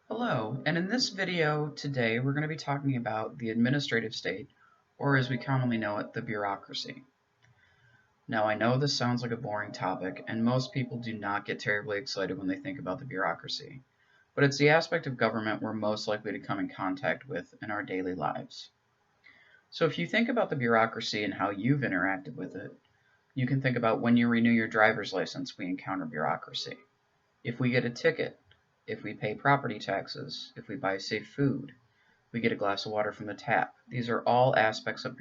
Hello, and in this video today we're going to be talking about the administrative state, or as we commonly know it, the bureaucracy. Now I know this sounds like a boring topic, and most people do not get terribly excited when they think about the bureaucracy, but it's the aspect of government we're most likely to come in contact with in our daily lives. So if you think about the bureaucracy and how you've interacted with it, you can think about when you renew your driver's license, we encounter bureaucracy. If we get a ticket, if we pay property taxes, if we buy safe food, we get a glass of water from the tap. These are all aspects of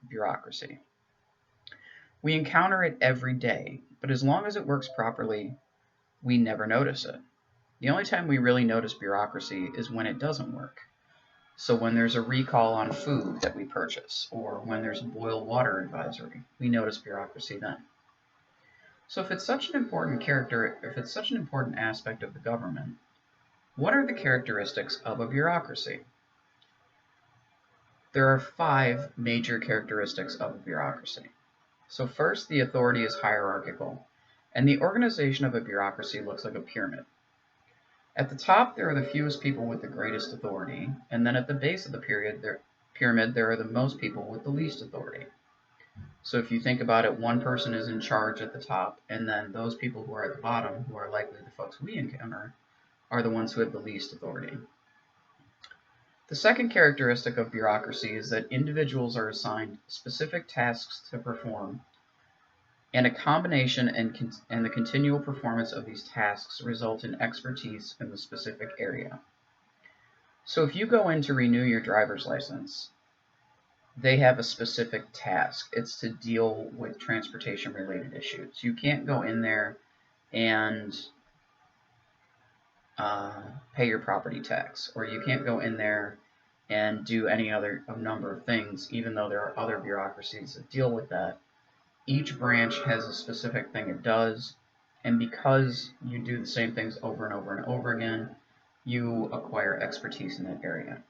bureaucracy. We encounter it every day, but as long as it works properly, we never notice it. The only time we really notice bureaucracy is when it doesn't work. So when there's a recall on food that we purchase, or when there's a boil water advisory, we notice bureaucracy then. So if it's such an important aspect of the government, what are the characteristics of a bureaucracy? There are 5 major characteristics of a bureaucracy. So first, the authority is hierarchical, and the organization of a bureaucracy looks like a pyramid. At the top, there are the fewest people with the greatest authority, and then at the base of the pyramid, there are the most people with the least authority. So if you think about it, one person is in charge at the top, and then those people who are at the bottom, who are likely the folks we encounter, are the ones who have the least authority. The second characteristic of bureaucracy is that individuals are assigned specific tasks to perform, and a combination and the continual performance of these tasks result in expertise in the specific area. So if you go in to renew your driver's license, they have a specific task. It's to deal with transportation-related issues. You can't go in there and pay your property tax, or you can't go in there and do any other number of things, even though there are other bureaucracies that deal with that. Each branch has a specific thing it does, and because you do the same things over and over and over again, you acquire expertise in that area.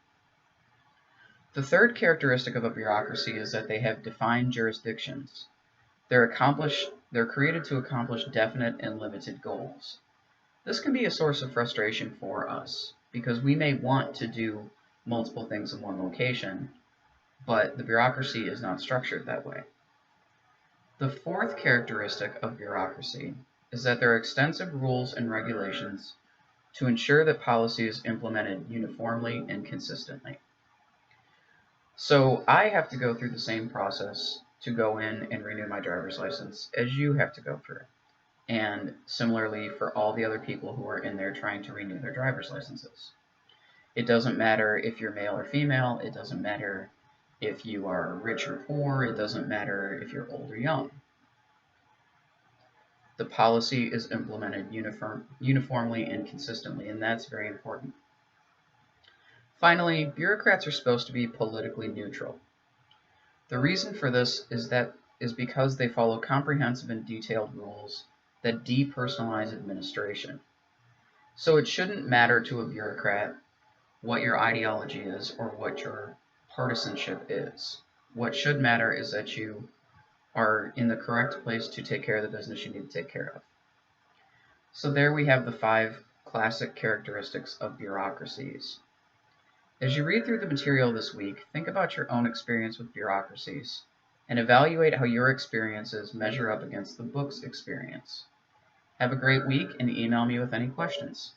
The third characteristic of a bureaucracy is that they have defined jurisdictions. They're created to accomplish definite and limited goals. This can be a source of frustration for us, because we may want to do multiple things in one location, but the bureaucracy is not structured that way. The fourth characteristic of bureaucracy is that there are extensive rules and regulations to ensure that policy is implemented uniformly and consistently. So I have to go through the same process to go in and renew my driver's license as you have to go through. And similarly for all the other people who are in there trying to renew their driver's licenses. It doesn't matter if you're male or female, it doesn't matter if you are rich or poor, it doesn't matter if you're old or young. The policy is implemented uniformly and consistently, and that's very important. Finally, bureaucrats are supposed to be politically neutral. The reason for this is because they follow comprehensive and detailed rules that depersonalize administration. So it shouldn't matter to a bureaucrat what your ideology is or what your partisanship is. What should matter is that you are in the correct place to take care of the business you need to take care of. So there we have the 5 classic characteristics of bureaucracies. As you read through the material this week, think about your own experience with bureaucracies and evaluate how your experiences measure up against the book's experience. Have a great week and email me with any questions.